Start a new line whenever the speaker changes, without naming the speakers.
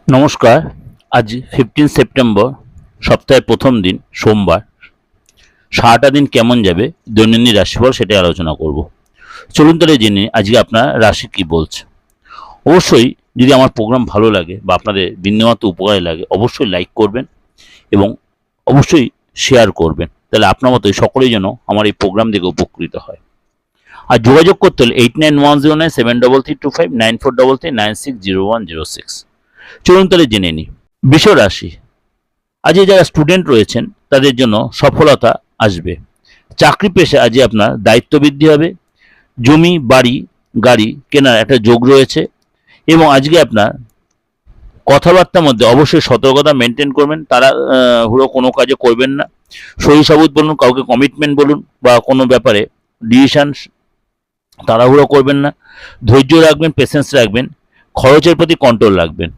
নমস্কার। আজ 15 সেপ্টেম্বর, সপ্তাহের প্রথম দিন, সোমবার। সারাটা দিন কেমন যাবে দৈনন্দিন রাশিফল সেটাই আলোচনা করব। চলুন তাহলে জেনে নিই আজকে আপনার রাশি কি বলছে। অবশ্যই যদি আমার প্রোগ্রাম ভালো লাগে বা আপনাদের বিন্দুমাত্র উপকারে লাগে অবশ্যই লাইক করবেন এবং অবশ্যই শেয়ার করবেন, তাহলে আপনার মতোই সকলেই যেন আমার এই প্রোগ্রাম দেখে উপকৃত হয়। আর যোগাযোগ করতে হলে 891097339433960106। চলুন তাহলে জেনে নিই। বৃষ রাশি, আজকে যারা স্টুডেন্ট রয়েছেন তাদের জন্য সফলতা আসবে। চাকরি পেশায় আজকে আপনার দায়িত্ব বৃদ্ধি হবে। জমি, বাড়ি, গাড়ি কেনার একটা যোগ রয়েছে এবং আজকে আপনার কথাবার্তার মধ্যে অবশ্যই সতর্কতা মেনটেন করবেন। তারা হুড়ো কোনো কাজে করবেন না। সহি সাবুত বলুন, কাউকে কমিটমেন্ট বলুন বা কোনো ব্যাপারে ডিসিশন তাড়াহুড়ো করবেন না। ধৈর্য রাখবেন, পেশেন্স রাখবেন, খরচের প্রতি কন্ট্রোল রাখবেন।